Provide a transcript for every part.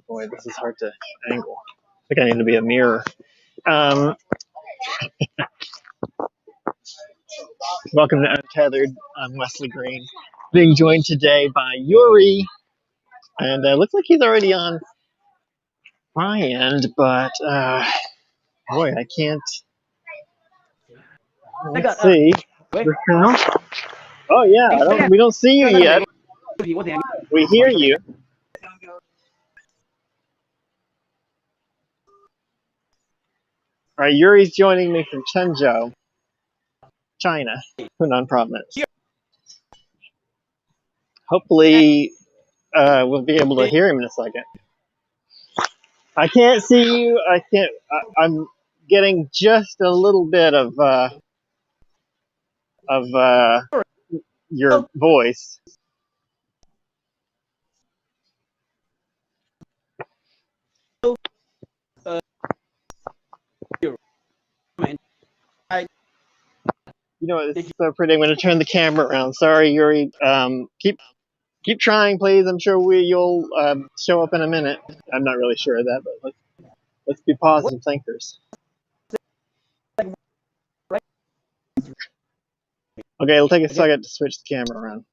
Boy, this is hard to angle. I think I need to be a mirror. Um, Welcome to Untethered. I'm Wesley Green, being joined today by Yuri, and looks like he's already on my end, but boy, I can't. Let's see. Oh yeah, we don't see you yet. We hear you. All right, Yuri's joining me from Chenzhou, China, Hunan province. Hopefully, we'll be able to hear him in a second. I can't see you. I can't. I'm getting just a little bit of your voice. You know what? This is so pretty. I'm going to turn the camera around. Sorry, Yuri. Keep trying, please. I'm sure you'll show up in a minute. I'm not really sure of that, but let's be positive thinkers. Okay, it'll take a second to switch the camera around.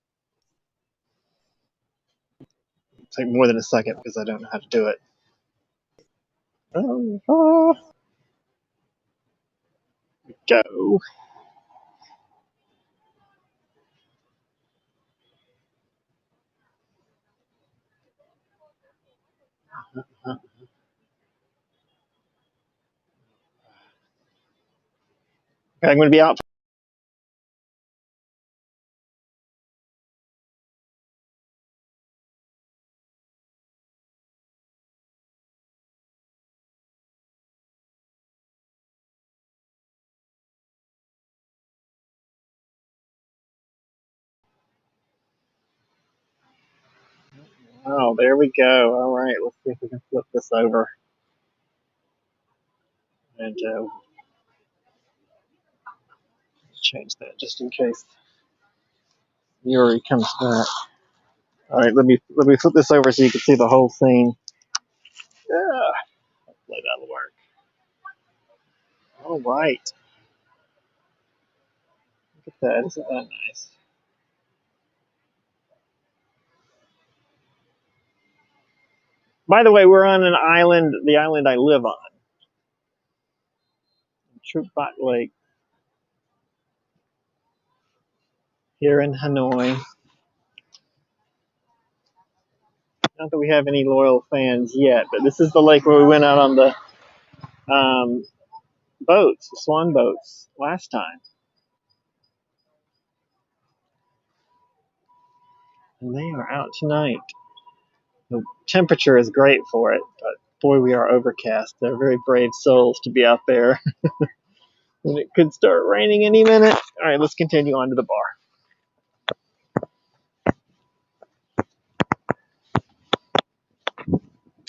It'll take more than a second because I don't know how to do it. Go. Okay, I'm going to be out. Oh, there we go. All right, let's see if we can flip this over. And change that just in case Yuri comes back. All right, let me flip this over so you can see the whole scene. Yeah, hopefully that'll work. All right. Look at that. Isn't that nice? By the way, we're on an island, the island I live on, Chukbat Lake, here in Hanoi. Not that we have any loyal fans yet, but this is the lake where we went out on the boats, the swan boats, last time. And they are out tonight. The temperature is great for it, but boy, we are overcast. They're very brave souls to be out there. And it could start raining any minute. All right, let's continue on to the bar.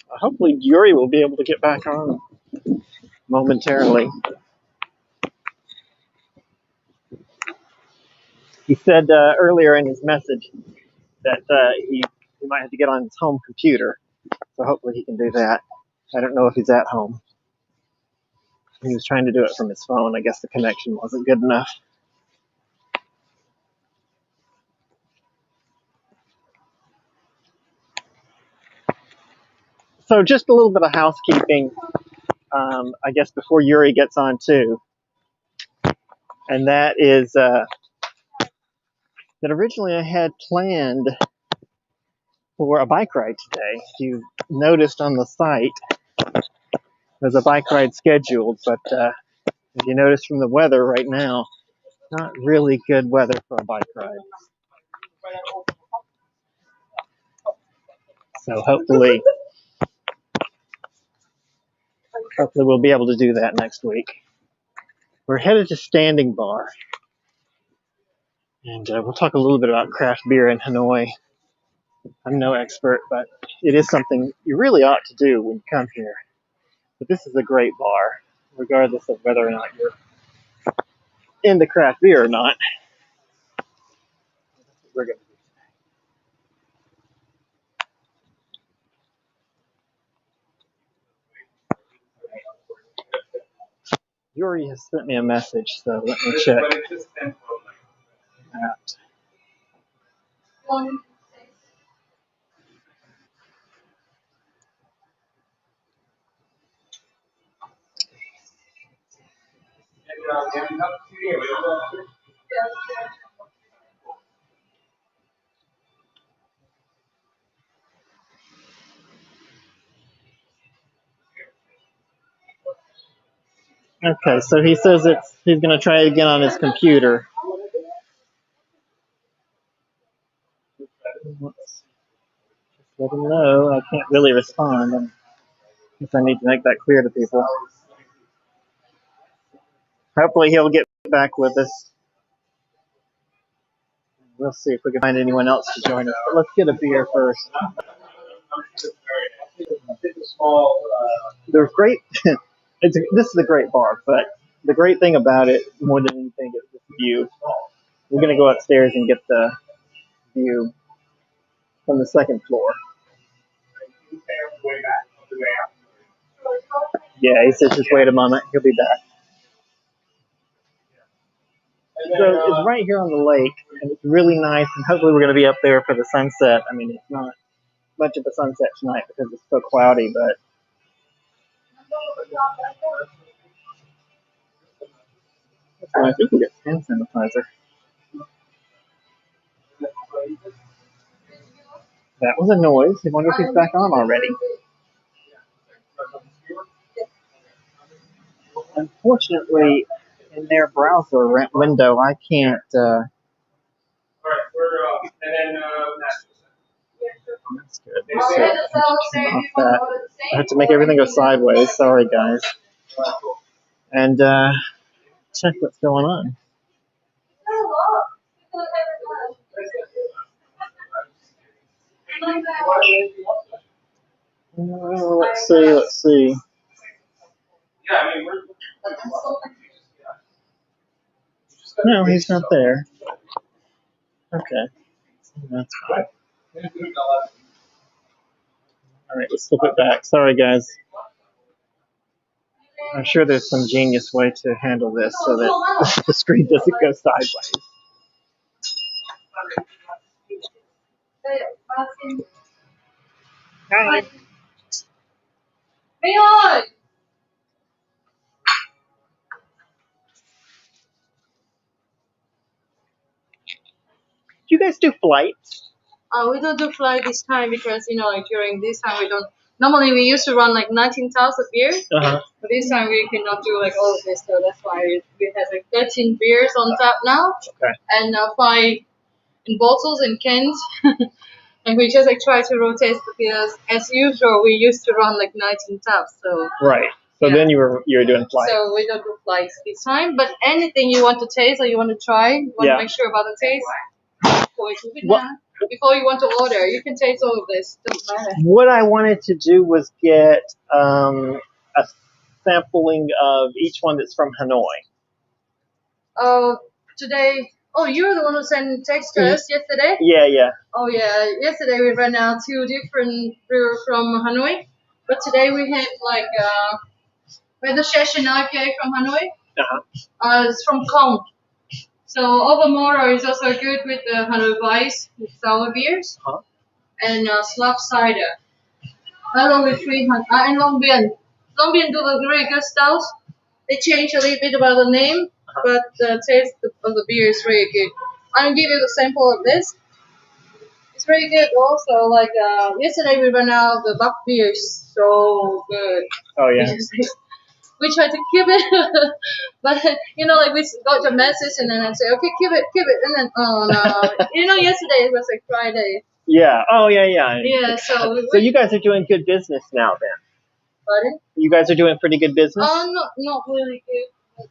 Hopefully, Yuri will be able to get back on momentarily. He said earlier in his message that he might have to get on his home computer, so hopefully he can do that. I don't know if he's at home. He was trying to do it from his phone. I guess the connection wasn't good enough. So just a little bit of housekeeping, I guess, before Yuri gets on too. And that is that originally I had planned for a bike ride today. If you noticed on the site, there's a bike ride scheduled, but if you notice from the weather right now, not really good weather for a bike ride. So hopefully we'll be able to do that next week. We're headed to Standing Bar, and we'll talk a little bit about craft beer in Hanoi. I'm no expert, but it is something you really ought to do when you come here. But this is a great bar, regardless of whether or not you're into craft beer or not. We're going to do. Yuri has sent me a message, so let me check that. Okay, so he says he's going to try it again on his computer. Let's let him know. I can't really respond. If I need to make that clear to people. Hopefully he'll get back with us. We'll see if we can find anyone else to join us. But let's get a beer first. There's great. This is a great bar, but the great thing about it, more than anything, is the view. We're gonna go upstairs and get the view from the second floor. Yeah, he says just wait a moment. He'll be back. So it's right here on the lake, and it's really nice. And hopefully we're gonna be up there for the sunset. I mean, it's not much of a sunset tonight because it's so cloudy, but that's nice. We can get hand sanitizer. That was a noise. I wonder if he's back on already. Unfortunately, in their browser window, I can't. That's good. Let's see. I have to turn off that. I have to make everything go sideways. Sorry, guys. And check what's going on. Let's see. Let's see. No, he's not there. Okay. That's good. All right, let's flip it back. Sorry, guys. I'm sure there's some genius way to handle this so that the screen doesn't go sideways. Hi. Do you guys do flights? We don't do flight this time because like during this time we don't. Normally we used to run like 19 taels of beer, but this time we cannot do like all of this, so that's why we have like 13 beers on tap now, Okay. and 5 in bottles and cans, and we just like try to rotate because as usual we used to run like 19 taps, so. Right. So then you were doing flights. So we don't do flights this time, but anything you want to taste or you want to try, you want to make sure about the taste. Before you want to order, you can taste all of this. Doesn't matter. What I wanted to do was get a sampling of each one that's from Hanoi. Today. Oh, you're the one who sent text to us yesterday? Yeah. Oh, yeah. Yesterday we ran out 2 different brewers from Hanoi. But today we have we have the Session IPA from Hanoi. It's from Kong. So Overmorrow is also good with the Hanoi Weiss with sour beers. And Slab Cider. Along with 300. And Long Bien. Long Bien do the very good stouts. They change a little bit about the name, but the taste of the beer is really good. I'll give you a sample of this. It's very good also. Like yesterday we ran out of the buck beers. So good. Oh, yeah. We tried to keep it, but like we got the message and then I say, okay, keep it, and then oh no, yesterday it was like Friday. Yeah. Oh, yeah. Yeah. So you guys are doing good business now, then. Pardon? You guys are doing pretty good business. Not really good, but,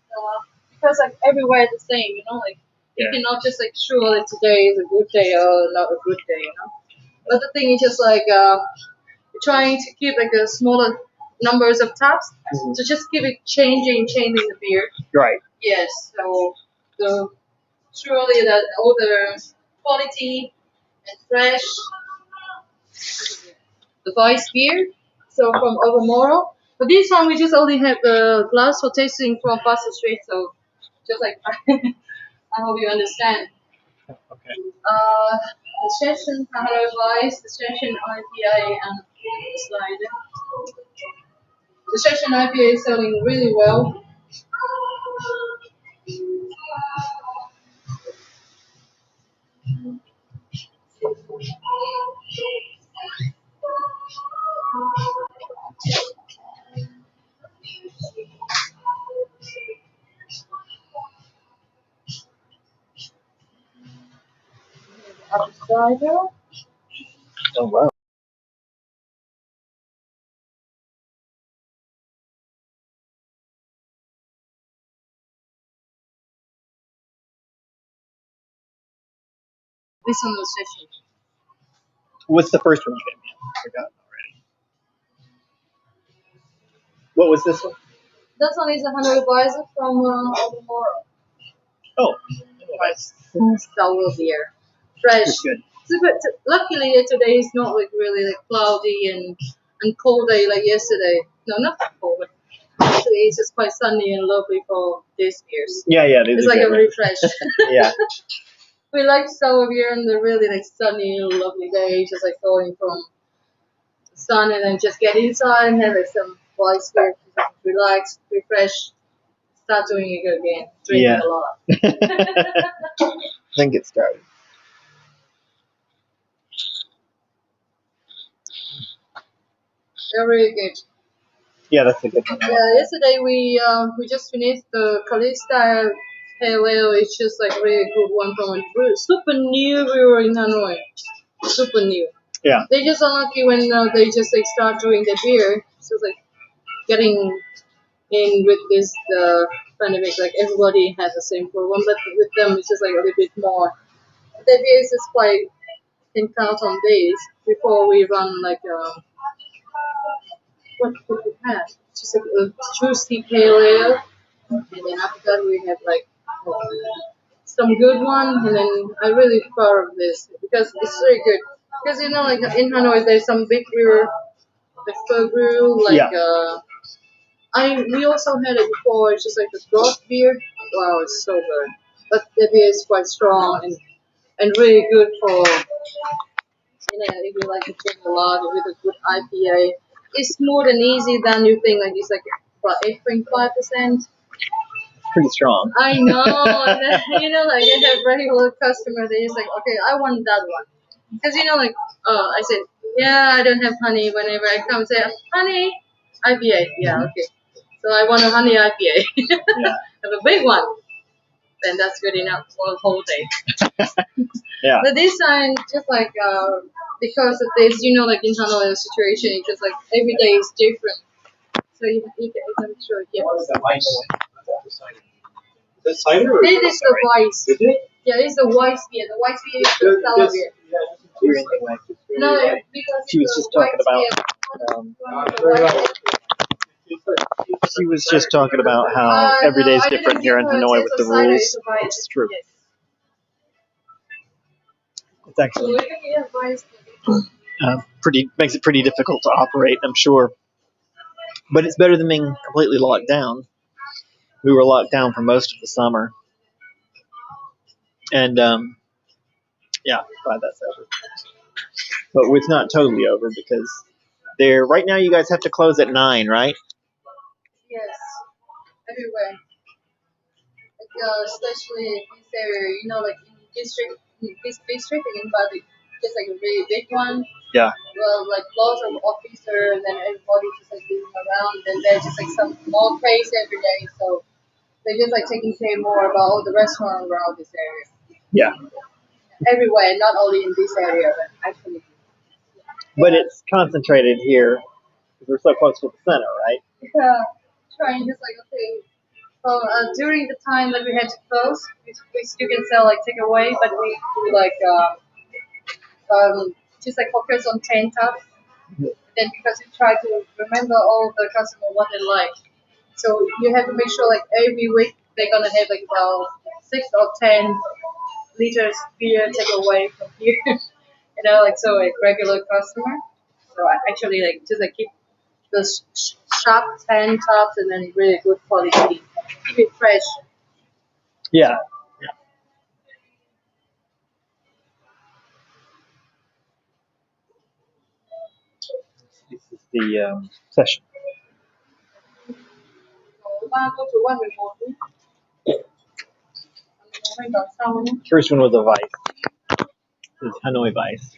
because like everywhere the same, like you cannot just like sure that today is a good day or not a good day, But the thing is just like trying to keep like a smaller numbers of taps, so just keep it changing the beer. Right. Yes. So surely that all the quality and fresh, the vice beer. So from Overmorrow, But this one we just only have the glass for tasting from Pasta Street, so just like I hope you understand. Okay. The session Hanoi Vice, the session IPA, and slider. The session IPA is selling really well. Apple cider. Oh wow. This one was session. What's the first one you gave me? I forgot already. What was this one? That one is a Hanoi Vice from Almora. Oh, nice. Sour beer. Fresh. It's good. Luckily today is not like really like cloudy and cold day like yesterday. No, not that cold, but actually it's just quite sunny and lovely for these beers. Yeah, these It's are like good a ones. refresh. Yeah. We like sour beer and the really like sunny, lovely day, just like going from the sun and then just get inside and have like some ice beer, just relax, refresh, start doing it again, drinking Yeah. a lot. Then get started. They're really good. Yeah, that's a good one. Yeah, yesterday we just finished the Calista Pale Ale. It's just like really good one from a super new brewer in Hanoi. Super new. Yeah. They just unlucky when they just like start doing the beer. So it's like getting in with this pandemic. Like everybody has the same problem, but with them it's just like a little bit more. The beer is just quite can count on days before we run like what could we have? Just like a juicy pale ale. And then after that we have like some good one, and then I really proud of this because it's very good. Because you know, like in Hanoi, there's some big brewer, like Pho brew, like Yeah. we also had it before. It's just like the broth beer. Wow, it's so good. But the beer is quite strong and really good for if you like to drink a lot with a good IPA. It's smooth and easy than you think. Like it's like about 8.5%. Pretty strong. I know. You know, like I have regular customers. They just like, okay, I want that one. Because you know, like, I said, yeah, I don't have honey. Whenever I come, say, honey, IPA. Yeah, okay. So I want a honey IPA. Yeah. Have a big one. Then that's good enough for the whole day. Yeah. But this time, just like because of this, you know, like in Hanoi, the situation is just like every day is different. So you can, I'm sure, yeah. The cider? This is the Weiss. Is it? Yeah, it's the Weiss beer. The Weiss beer is the sour beer. No, because She was just talking about. She was just talking about how every day is different here in Hanoi with the rules, which is true. It's actually pretty makes it pretty difficult to operate, I'm sure. But it's better than being completely locked down. We were locked down for most of the summer, and yeah, glad that's over. But it's not totally over because they're right now. You guys have to close at 9, right? Yes, everywhere. Like, especially this area, you know, like in this district in Bali, just like a really big one. Yeah. Well, like lots of officers, and then everybody just like moving around, and there's just like some more case every day. So they're just like taking care more about all the restaurants around this area. Yeah. Everywhere, not only in this area, but actually. But it's concentrated here because we're so close to the center, right? Yeah, trying just like okay. Well, during the time that we had to close, we still can sell like takeaway, but we do like just like focus on 10 top. Then because we try to remember all the customer what they like, so you have to make sure like every week they're gonna have like about 6 or 10 liters beer takeaway from here. Like so like regular customer. So I actually like just like keep the sharp tan tops and then really good quality, really fresh. Yeah. This is the session. 我爸都煮外面먹어. First one was a Vice. It was Hanoi Vice.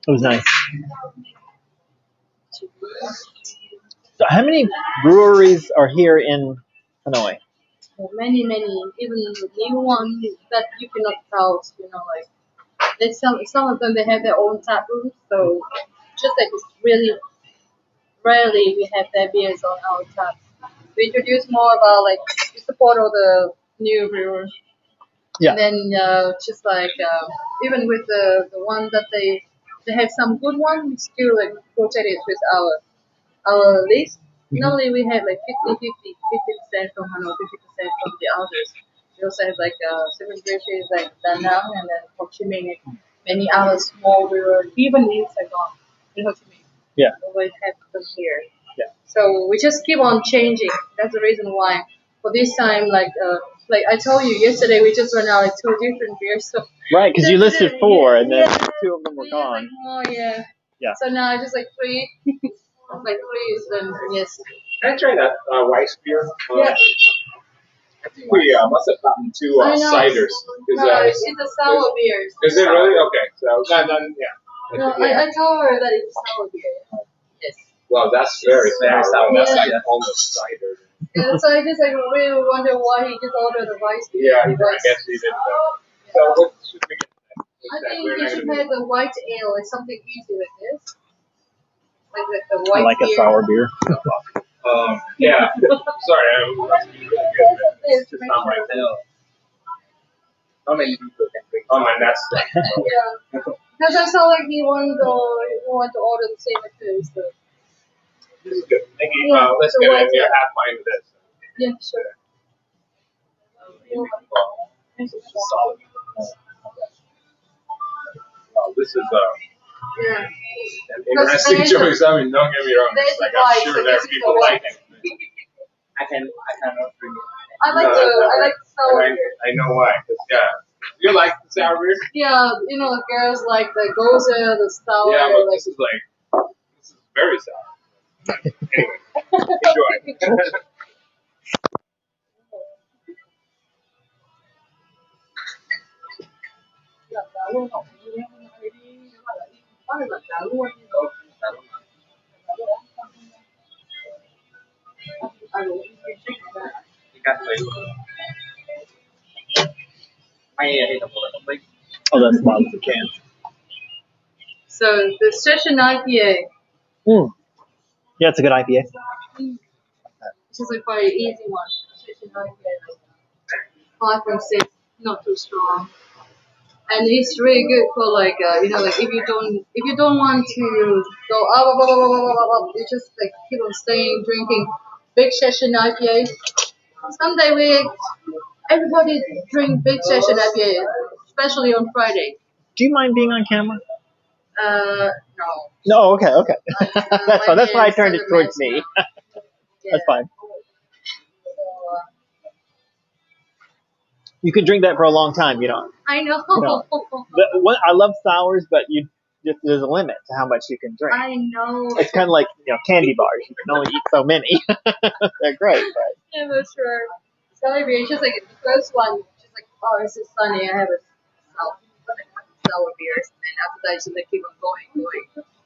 It was nice. So how many breweries are here in Hanoi? Many, even new ones that you cannot tell, like there's some of them they have their own tap rooms, so just like it's really rarely we have their beers on our taps. We introduce more about like we support all the new brewers. Yeah. And then just like even with the one that they have some good ones, we still like rotate it with our list. Normally we have like 50% from Hanoi, 50% from the others. We also have like seven breweries like Da Nang and then Ho Chi Minh and many other small brewers, even in Saigon, in Ho Chi Minh. Yeah. We have them here. Yeah. So we just keep on changing. That's the reason why. For this time, like I told you yesterday, we just went out like 2 different beers. So right, because you listed 4 and then 2 of them were gone. Like, oh yeah. Yeah. So now just like 3. Like 3 is then yes. Can I try that Weiss beer? Yeah. I think we must have gotten 2 ciders. No, it's a sour beer. Is it really? Okay, so yeah. No, I told her that it's a sour beer. Yes. Well, that's very sour. Yeah. That's like almost cider. Yeah, so I just like really wonder why he just ordered the Weiss beer. Yeah, I guess he didn't know. So what should we get? I think you should have the white ale. It's something easy with this. Like the white I like beer. a sour beer. Yeah. Sorry, it's just not my thing. How many people can drink? Oh my, that's Yeah. Because I saw like he wanted to order the same as his. So. This is good. Thank you. Yeah, Let's so get white a ale. half pint of this. Yeah, sure. This is solid. Wow, this is Yeah. an interesting choice. I mean, don't get me wrong. There's Like, the I'm Weiss, sure so there this are is people the like Weiss. it. I cannot drink it. I like sour And beer. I know why. 'Cause, yeah. You like the sour beer? Yeah, the girls like the goza, the sour. Yeah, but like, this is very sour. Anyway, enjoy. Oh, that's bottles of cans. So the session IPA, Yeah, it's a good IPA. which is a quite easy one. Session IPA, like 5.6, not too strong, and it's really good for like like if you don't want to go up, you just like keep on staying drinking big session IPA. Someday everybody drink big session IPA, especially on Friday. Do you mind being on camera? No. No, okay. That's fine. That's why I turned it towards me. That's fine. You can drink that for a long time, I know. I love sours, but there's a limit to how much you can drink. I know. It's kind of like candy bars. You can only eat so many. They're great, but Yeah, for sure. Celery, it's just like the first one, just like, oh, it's so sunny. I have a sour beers, and after that, just like keep on going,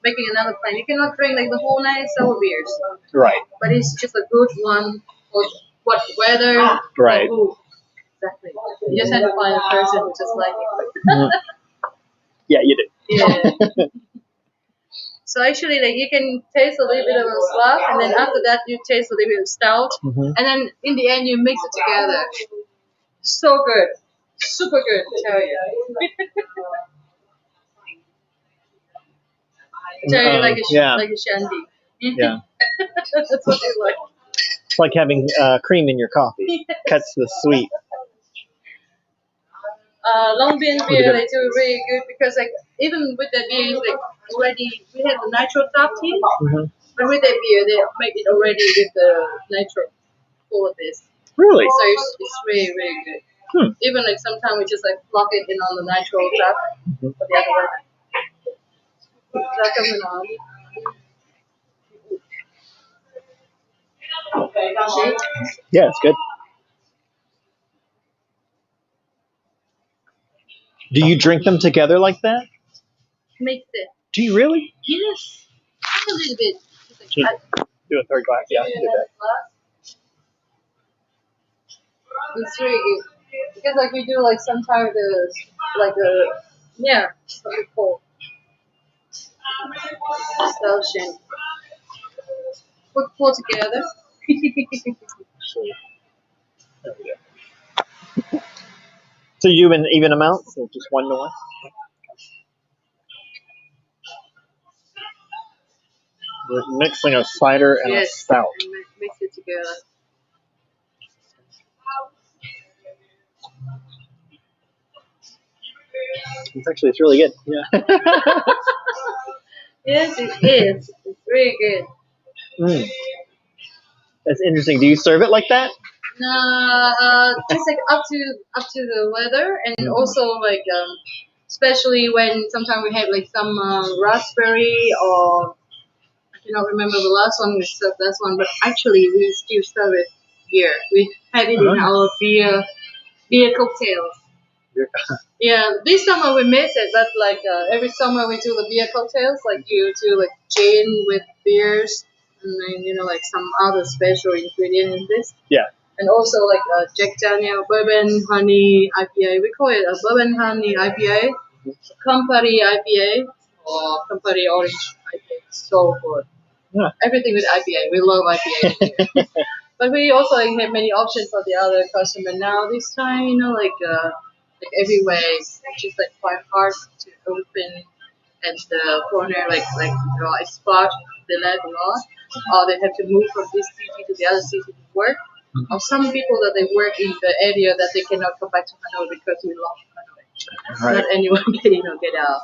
making another plan. You cannot drink like the whole night sour beers, right. but it's just a good one for what weather, Right. or who. Exactly. You just have to find a person who just like it. Yeah, you do. Yeah. So actually, like you can taste a little bit of a slab, and then after that, you taste a little bit of stout, and then in the end, you mix it together. So good, super good, I tell you. I tell you, like a shandy. Yeah. That's what you like. It's like having cream in your coffee. Cuts the sweet. Long bean beer, they do really good because like even with the beer, it's like already. We had the nitro tap tea, Mm-hmm. but with the beer, they make it already with the nitro for this. Really? So it's really really good. Hmm. Even like sometimes we just like plug it in on the nitro tap Mm-hmm. for the other way. Yeah, it's good. Do you drink them together like that? Mix it. Do you really? Yes. A little bit. Should do a third glass. Yeah, I can do that. It's really good. Because like we do like sometimes the like a yeah, something called nostalgia. Put four together. There we go. So you do an even amount, so just 1 to 1. We're mixing a cider and a stout. And mix it together. It's really good. Yeah. Yes, it is. It's really good. Mm. That's interesting. Do you serve it like that? No, just like up to the weather, and also like especially when sometimes we have like some raspberry or I cannot remember the last one we served last one, but actually we still serve it here. We have it in our beer cocktails. Yeah, this summer we miss it, but like every summer we do the beer cocktails. Like you do like gin with beers, and then like some other special ingredient in this. Yeah. And also like Jack Daniel bourbon honey IPA. We call it a bourbon honey IPA, Campari IPA, or Campari orange IPA. So good. Yeah. Everything with IPA. We love IPA. But we also like have many options for the other customer now. This time, like everywhere it's just like quite hard to open at the corner, a spot they like a lot, or they have to move from this city to the other city to work. Or some people that they work in the area that they cannot come back to Hanoi because we lost Hanoi. Right. Not anyone can get out.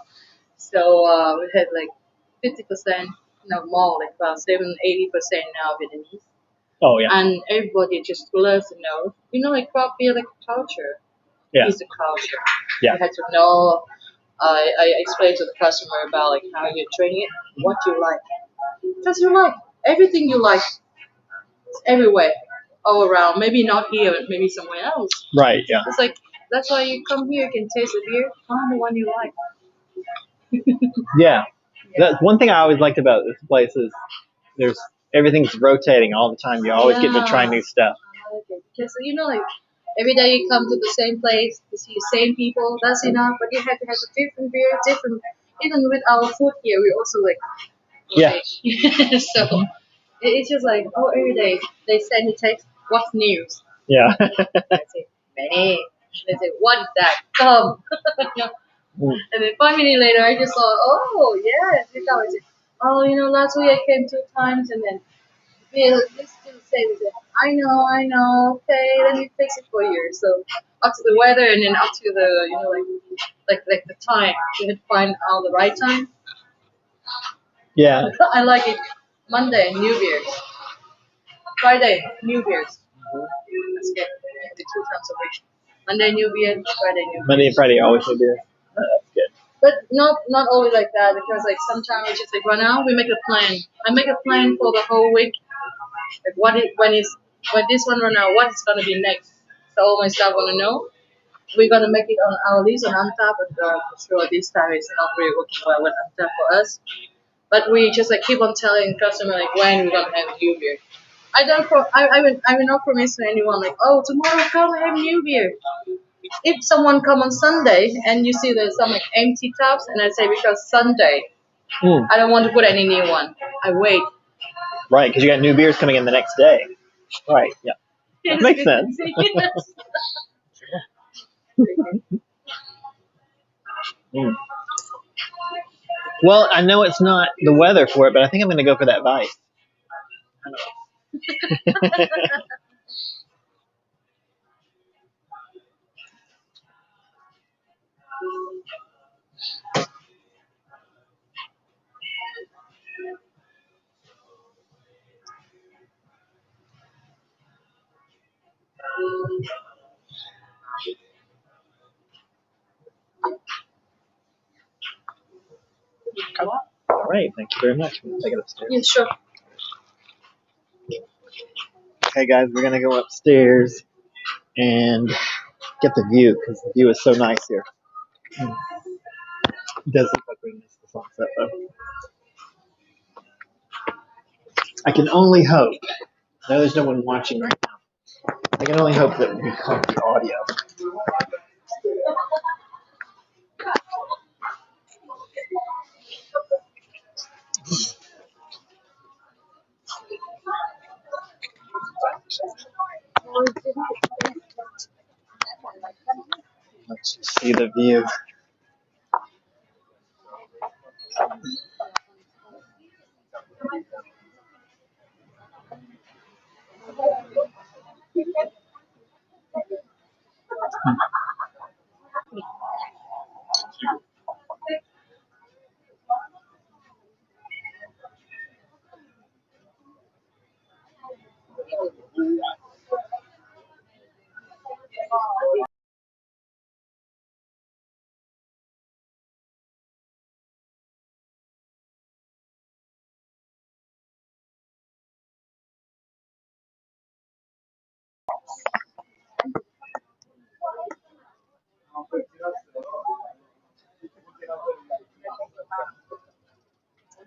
So we had like 50%, no more, like about 80% now Vietnamese. Oh yeah. And everybody just loves to know. Like craft beer, like culture. Yeah. It's a culture. Yeah. You have to know. I explained to the customer about like how you're training it, what you like, because you like everything you like everywhere, all around. Maybe not here, but maybe somewhere else. Right. Yeah. It's like that's why you come here, you can taste the beer, find the one you like. Yeah. That's one thing I always liked about this place is there's everything's rotating all the time. You always get to try new stuff. I like it because like every day you come to the same place, you see the same people. That's enough, but you have to have a different beer, different. Even with our food here, we also like Yeah. so it's just like every day they send me text, what's news? Yeah. I say many. They say what is that? Come. And then 5 minutes later, I just thought, oh yes, this I say, oh last week I came 2 times and then this still the same. I know. Okay, let me fix it for you. So up to the weather and then up to the like the time. You had to find out the right time. Yeah. I like it. Monday, New Year's. Friday, New Year's. That's good. Maybe 2 times a week. Monday, New Year's. Friday, New Year's. Monday and Friday always will be. That's good. But not always like that because like sometimes we just like run out. We make a plan. I make a plan for the whole week. Like when this one run out, what is gonna be next? So all my staff wanna know. We're gonna make it on our list on Antap, but for sure this time it's not really working well with Antap for us. But we just like keep on telling customer like when we're gonna have new beer. I will not promise to anyone like tomorrow come have new beer. If someone come on Sunday and you see there's some like empty taps and I say because Sunday I don't want to put any new one. I wait. Right, because you got new beers coming in the next day. Right. Yeah. That makes sense. Well, I know it's not the weather for it, but I think I'm going to go for that Vice. All right, thank you very much. We'll take it upstairs. Yeah, sure. Okay, guys, we're gonna go upstairs and get the view because the view is so nice here. It does look like we missed the sunset though. I can only hope. No, there's no one watching right now. I can only hope that we caught the audio. Let's just see the view.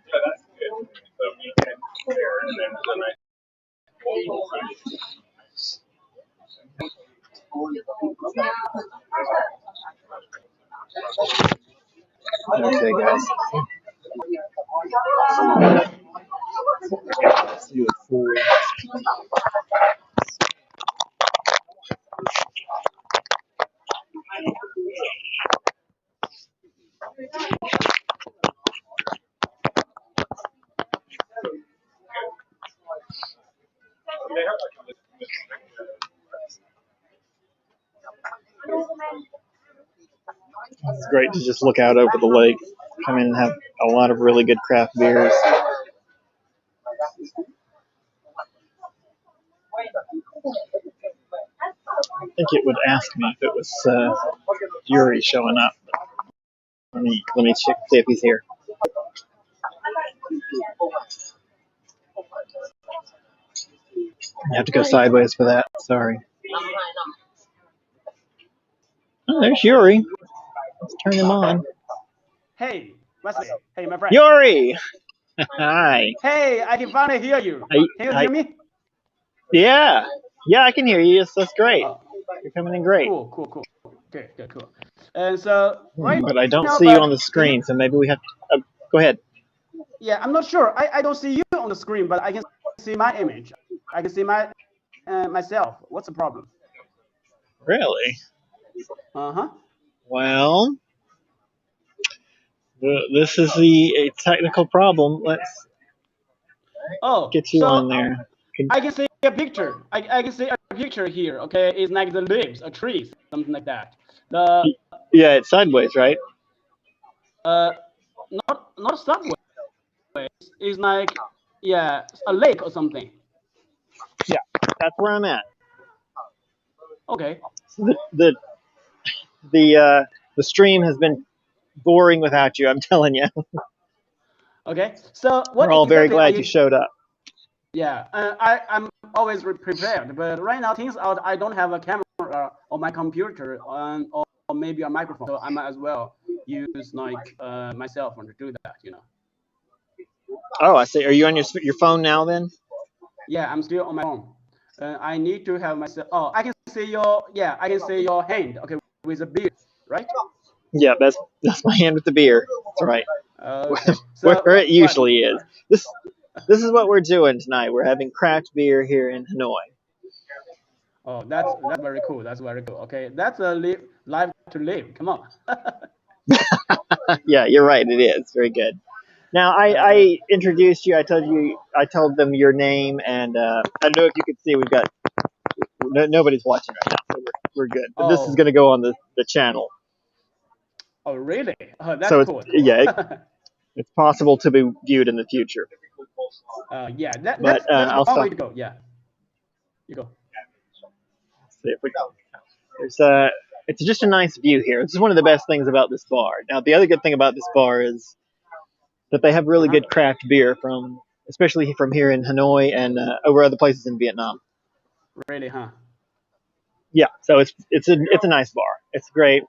Yeah, that's good. So we can compare and then the night. Okay, guys. Let's do a full. It's great to just look out over the lake, come in and have a lot of really good craft beers. I think it would ask me if it was Yuri showing up. Let me check see if he's here. You have to go sideways for that. Sorry. Oh, there's Yuri. Let's turn him on. Hey, Wesley. Hey, my friend. Yuri! Hi. Hey, I can finally hear you. Can you hear me? Yeah. Yeah, I can hear you. Yes, that's great. Oh, You're coming in great. cool. Good, cool. And so, right But I don't now, see you on the screen, so maybe we have to. Go ahead. Yeah, I'm not sure. I don't see you on the screen, but I can see my image. I can see my myself. What's the problem? Really? Uh-huh. Well, this is a technical problem. Let's Oh, get you on so there. I can see a picture. I can see a picture here. Okay, it's like the leaves, a tree, something like that. The Yeah, it's sideways, right? uh, not a subway. It's like a lake or something. Yeah, that's where I'm at. Okay. The stream has been boring without you. I'm telling you. Okay. So We're what all very exactly are glad you? you showed up. Yeah, I'm always prepared, but right now things out. I don't have a camera on my computer or maybe a microphone, so I might as well use like my cell phone to do that. Oh, I see. Are you on your phone now then? Yeah, I'm still on my phone. I need to have myself. Oh, I can see your. Yeah, I can see your hand. Okay, with a beard, right? Yeah, that's my hand with the beer. That's right. Okay. Where So it what? usually is. This is what we're doing tonight. We're having craft beer here in Hanoi. Oh, that's very cool. That's very cool. Okay, that's a life to live. Come on. Yeah, you're right. It is very good. Now Uh, I introduced you. I told them your name, and I don't know if you could see. We've got nobody's watching right now, so we're good. But this is oh, going to go on the channel, oh, really? Oh, that's so cool. it's possible to be viewed in the future. Yeah, But that's I'll one way stop. to go. Yeah, you go. There's it's just a nice view here. This is one of the best things about this bar. Now, the other good thing about this bar is that they have really Uh-huh. good craft beer from, especially from here in Hanoi and over other places in Vietnam. Really, huh? Yeah, so it's a nice bar. It's great.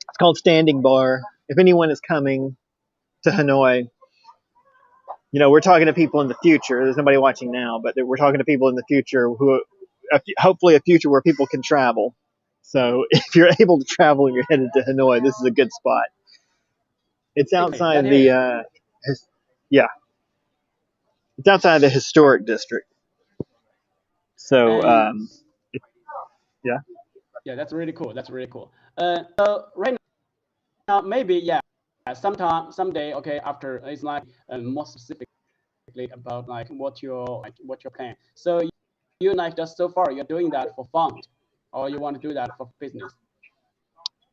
It's called Standing Bar. If anyone is coming to Hanoi, we're talking to people in the future. There's nobody watching now, but we're talking to people in the future who, hopefully, a future where people can travel. So if you're able to travel and you're headed to Hanoi, this is a good spot. It's Okay, outside that the, is. yeah, it's outside the historic district. So, And yeah. yeah, that's really cool. That's really cool. So right now, maybe yeah, sometime, someday, okay, after it's like more specifically about like what your plan. So you like just so far you're doing that for fun, or you want to do that for business?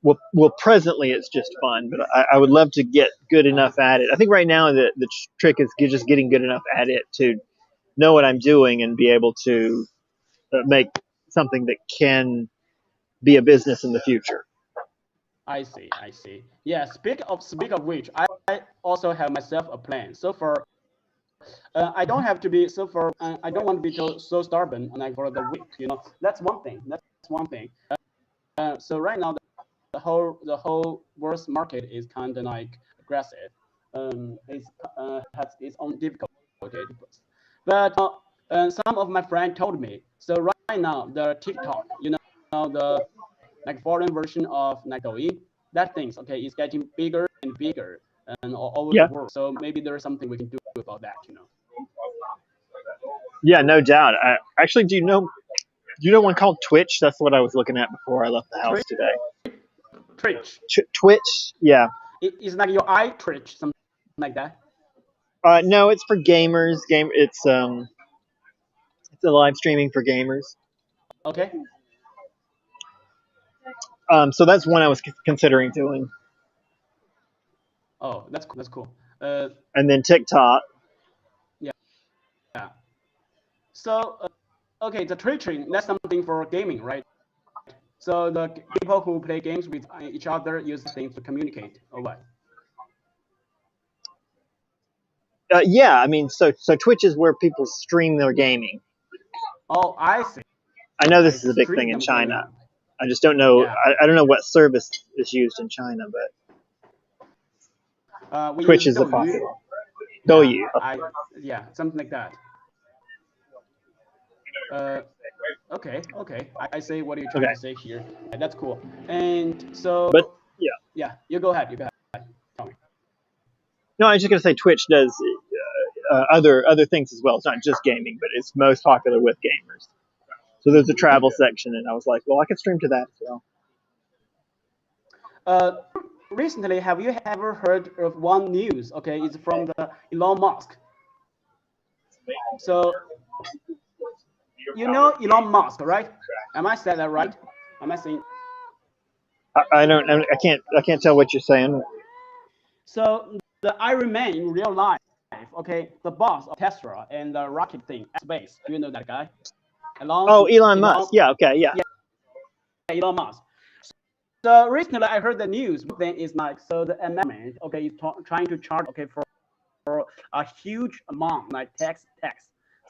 Well, presently it's just fun, but I would love to get good Uh-huh. enough at it. I think right now the trick is just getting good enough at it to know what I'm doing and be able to make something that can be a business in the future. I see, I see. Yeah, speak of which, I also have myself a plan. So for I don't have to be so for I don't want to be so stubborn like for the week. That's one thing. That's one thing. So right now the whole world market is kind of like aggressive. It's has its own difficulties. But some of my friends told me. So right now the TikTok, the like foreign version of like Douyin, that things okay is getting bigger and bigger and all over the Yeah, world. So maybe there's something we can do about that. yeah, no doubt. Actually, do you know one called Twitch? That's what I was looking at before I left the house Twitch, today. Twitch. Twitch, yeah. It's like your eye Twitch, something like that. No, it's for gamers. It's a live streaming for gamers. Okay. So that's one I was considering doing. Oh, that's cool. That's cool. Uh, And then TikTok. yeah. Yeah. So okay, the Twitching that's something for gaming, right? So the people who play games with each other use things to communicate, or what? Yeah, I mean, so Twitch is where people stream their gaming. Oh, I see. I know this I is a big thing stream in them China. gaming. I just don't know. Yeah. I don't know what service is used in China, but We Twitch use is a Douyu. popular. Yeah. Douyu. Yeah, something like that. Uh, okay, okay. I see what you're trying Okay, to say here. Yeah, that's cool. And so, but yeah, yeah, you go ahead. You go ahead. Tell me. no, I was just gonna say Twitch does other things as well. It's not just gaming, but it's most popular with gamers. So there's a travel section, and I was like, well, I could stream to that as well. Uh, recently, have you ever heard of one news? Okay, it's from the Elon Musk. So you know Elon Musk, right? Am I saying that right? Am I saying? I don't. I can't tell what you're saying. So the Iron Man in real life, okay, the boss of Tesla and the rocket thing, space. Do you know that guy? Oh, Elon Musk. Elon, Yeah. Okay. Yeah. yeah, Elon Musk. So recently, I heard the news. Then it's like so the amendment, okay, is trying to charge, okay, for a huge amount, like tax,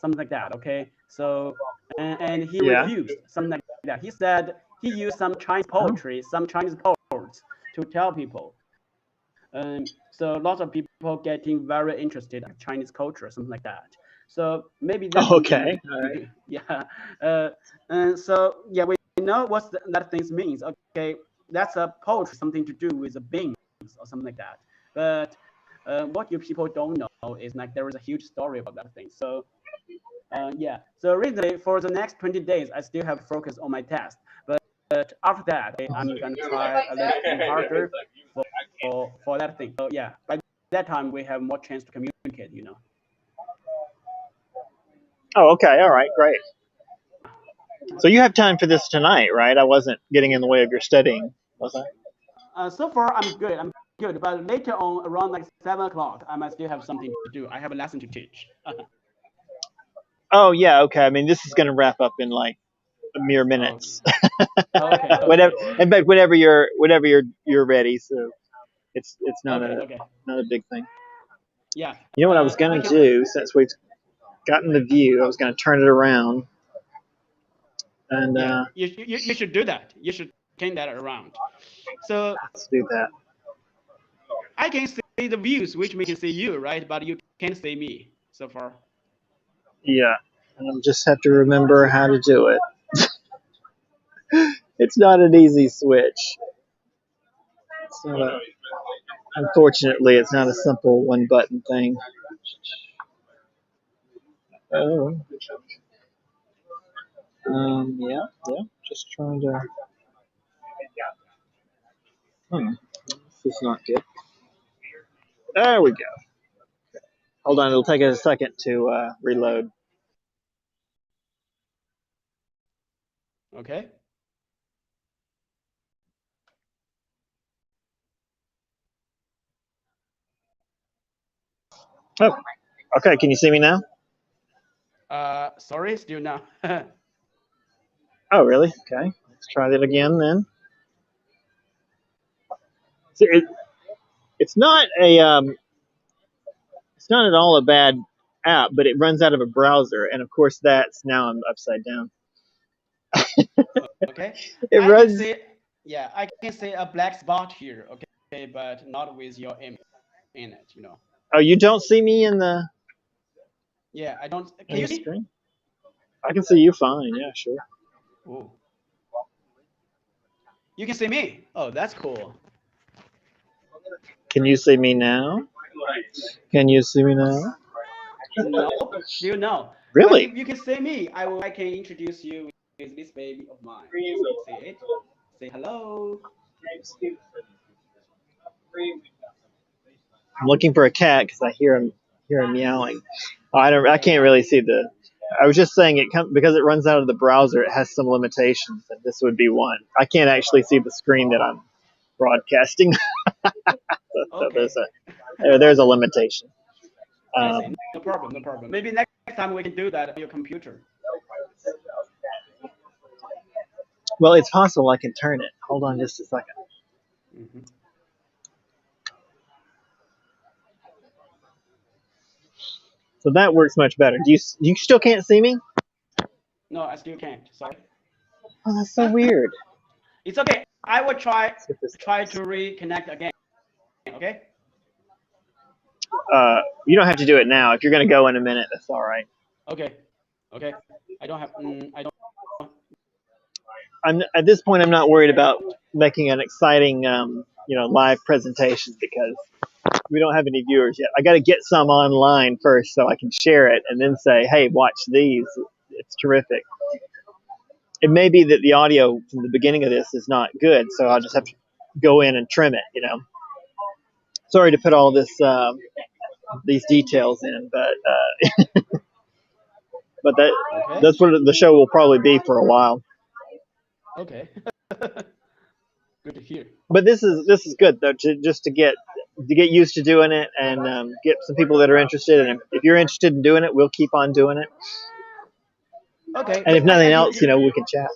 something like that, okay. So and he Yeah. refused something like that. He said he used some Chinese Oh. poetry, some Chinese quotes to tell people. So lots of people getting very interested in Chinese culture, something like that. So maybe that's Oh, something okay. All to right. do. Yeah. And so yeah, we know what that thing means. Okay, that's a poetry, something to do with the beings or something like that. But what you people don't know is like there is a huge story about that thing. So yeah. So recently, for the next 20 days, I still have to focus on my test. But after that, I'm gonna try a little bit harder for that thing. So yeah, by that time we have more chance to communicate. Oh, okay. All right. Great. So you have time for this tonight, right? I wasn't getting in the way of your studying, was I? So far I'm good. I'm good. But later on, around like 7 o'clock, I might still have something to do. I have a lesson to teach. Oh, yeah. Okay. I mean, this is going to wrap up in like mere minutes. Okay. Whenever, Okay. in fact, whenever you're ready. So it's not Okay. a Okay. not a big thing. Yeah. You know what I was We gonna can. do since we've gotten the view, I was gonna turn it around and Yeah. You should do that. You should turn that around. So let's do that. I can see the views, which makes see you, right? But you can't see me so far. Yeah, and I'll just have to remember how to do it. It's not an easy switch. It's not a, unfortunately, it's not a simple one button thing. Oh, yeah, yeah. Just trying to. This is not good. There we go. Hold on, it'll take us a second to reload. Okay. Oh, okay. Can you see me now? Sorry, still now. Oh, really? Okay. Let's try that again then. See, it's not a it's not at all a bad app, but it runs out of a browser, and of course that's now I'm upside down. Okay. It I can runs. see. Yeah, I can see a black spot here. Okay, but not with your image in it. Oh, you don't see me in Yeah, I don't. Can the you see? screen? I can see you fine. Yeah, sure. Oh, you can see me. Oh, that's cool. Can you see me now? Can you see me now? Nope, still no. But Really? if you can see me, I can introduce you with this baby of mine. See it? Say hello. I'm looking for a cat because I hear him meowing. Oh, I can't Yeah. really see the. I was just saying because it runs out of the browser. It has some limitations, and this would be one. I can't actually see the screen that I'm broadcasting, so Okay. there's a limitation. I see. Um, No problem. No problem. Maybe next time we can do that on your computer. well, it's possible I can turn it. Hold on just a second. Hmm. So that works much better. You still can't see me? No, I still can't. Sorry. Oh, that's so weird. It's okay. I will try Let's see if this try to helps. reconnect again. Okay. You don't have to do it now. If you're going to go in a minute, that's all right. Okay. Okay. I don't have. I don't. I'm at this point. I'm not worried about making an exciting, live presentation because we don't have any viewers yet. I got to get some online first so I can share it and then say, "Hey, watch these." It's terrific. It may be that the audio from the beginning of this is not good, so I'll That's just have cool. to go in and trim it. Sorry to put all this these details in, but Okay. that's what the show will probably be for a while. Okay. Good to hear. But this is good though, just to get used to doing it and get some people that are interested. And if you're interested in doing it, we'll keep on doing it. Okay. And if I nothing can. else, we can chat.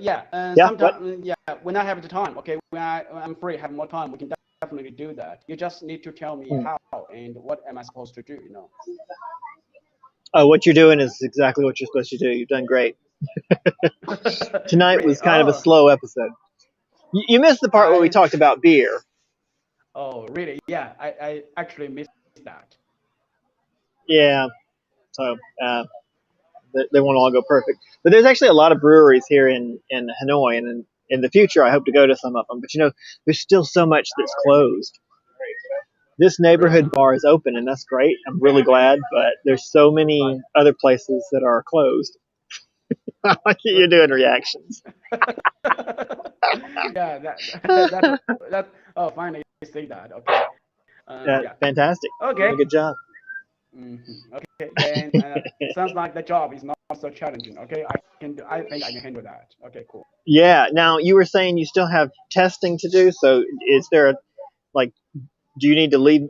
Yeah. Yeah. What? Sometimes. Yeah. When I have the time. Okay. I'm free, have more time, we can definitely do that. You just need to tell me how and what am I supposed to do. Oh, what you're doing is exactly what you're supposed to do. You've done great. Tonight Really? was kind of a Oh, slow episode. You missed the part where we I. talked about beer. Oh, really? Yeah. I actually missed that. Yeah. So they won't all go perfect. But there's actually a lot of breweries here in Hanoi, and in the future, I hope to go to some of them. But there's still so much that's closed. This Really? neighborhood bar is open, and that's great. I'm really glad, but there's so many other places that are closed. You're doing reactions. Yeah. That. Oh, finally you say that. Okay. Yeah. Fantastic. Doing Okay. a good job. Okay. Then sounds like the job is not so challenging. Okay. I think I can handle that. Okay. Cool. Yeah. Now you were saying you still have testing to do. So is there like, do you need to leave?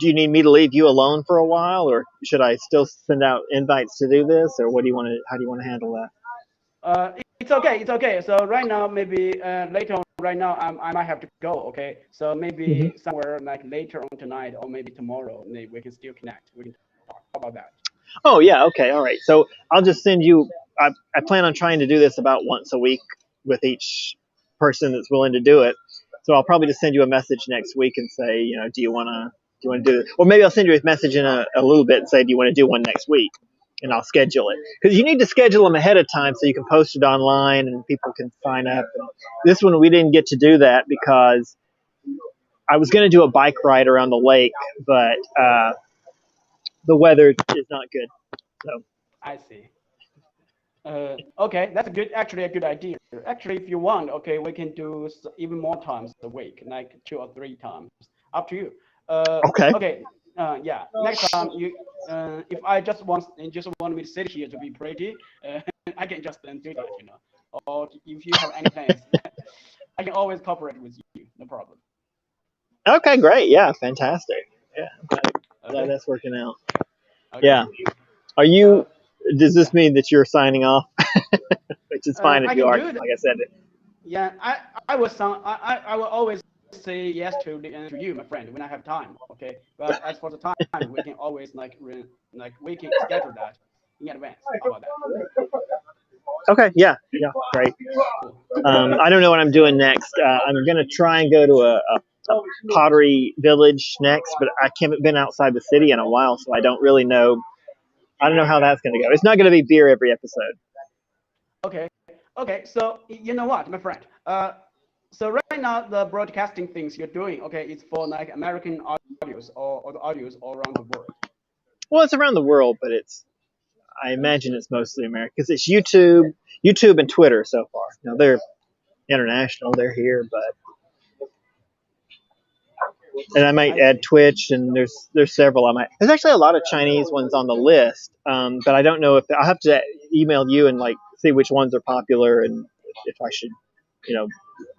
Do you need me to leave you alone for a while, or should I still send out invites to do this, or what do you want to? How do you want to handle that? It's okay. It's okay. So right now, maybe later on, right now, I might have to go. Okay. So maybe somewhere like later on tonight or maybe tomorrow, maybe we can still connect. We can talk about that. Oh yeah, okay, all right. So I'll just send you. I plan on trying to do this about once a week with each person that's willing to do it. So I'll probably just send you a message next week and say, do you want to do it? Or maybe I'll send you a message in a little bit and say, do you want to do one next week? And I'll schedule it because you need to schedule them ahead of time so you can post it online and people can sign up. And this one we didn't get to do that because I was going to do a bike ride around the lake, but the weather is not good. So. I see. Okay, that's actually a good idea. Actually, if you want, okay, we can do even more times a week, like 2 or 3 times. Up to you. Okay. Okay. Yeah. Next time, if I just want me to sit here to be pretty, I can just do that, Or if you have any plans, I can always cooperate with you. No problem. Okay, great. Yeah, fantastic. Yeah, I'm glad Okay. that's working out. Okay. Yeah. Are Uh, you? Does this mean that you're signing off? Which is fine if I you can are. do that. Like I said. Yeah, I will always say yes to you, my friend, when I have time. Okay, but as for the time, we can always we can schedule that in advance. How about that? Okay. Yeah. Yeah. Great. Cool. I don't know what I'm doing next. I'm gonna try and go to a pottery village next, but I haven't been outside the city in a while, so I don't really know. I don't know how that's gonna go. It's not gonna be beer every episode. Okay. Okay. So you know what, my friend? So right now the broadcasting things you're doing, okay, it's for like American audios or the audios all around the world. Well, it's around the world, but I imagine it's mostly American because it's YouTube and Twitter so far. Now they're international, they're here, and I might I add see. Twitch, and there's several. There's actually a lot of Chinese ones on the list, but I don't know if I'll have to email you and like see which ones are popular and if I should, you know,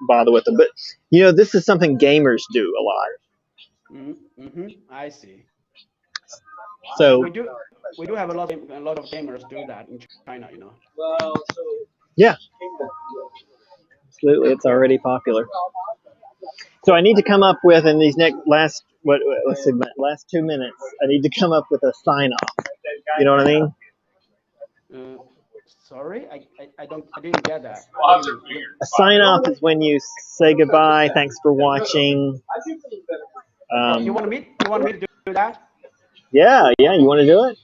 bother with them. But this is something gamers do a lot. I see. Yeah, So we do have a lot of gamers do that in China. yeah, absolutely, it's already popular. So I need to come up with in these next let's see, last 2 minutes. I need to come up with a sign off. You know what I mean? Uh, Sorry, I didn't get that. What do you mean? A sign off is when you say goodbye. Thanks for watching. You Um, want me to do that? yeah, yeah. You want to do it?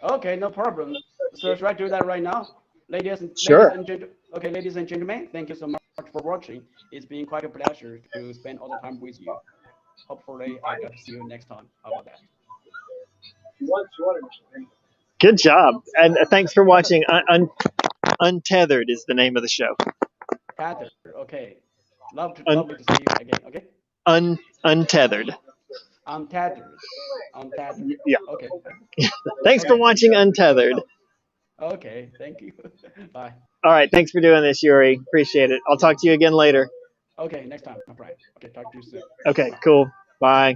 Okay, no problem. So should I do that right now? Sure. Ladies and gentlemen, thank you so much for watching. It's been quite a pleasure to spend all the time with you. Hopefully, I get to see you next time. How about that? Good job. And thanks for watching. Untethered is the name of the show. Tether. Okay. Un, Lovely to see you again. Okay. untethered. Untethered. Untethered. Yeah. Okay. Thanks for Okay. watching Untethered. Okay. Thank you. Bye. All right. Thanks for doing this, Yuri. Appreciate it. I'll talk to you again later. Okay. Next time, my friend. Okay. Talk to you soon. Okay. Bye. Cool. Bye.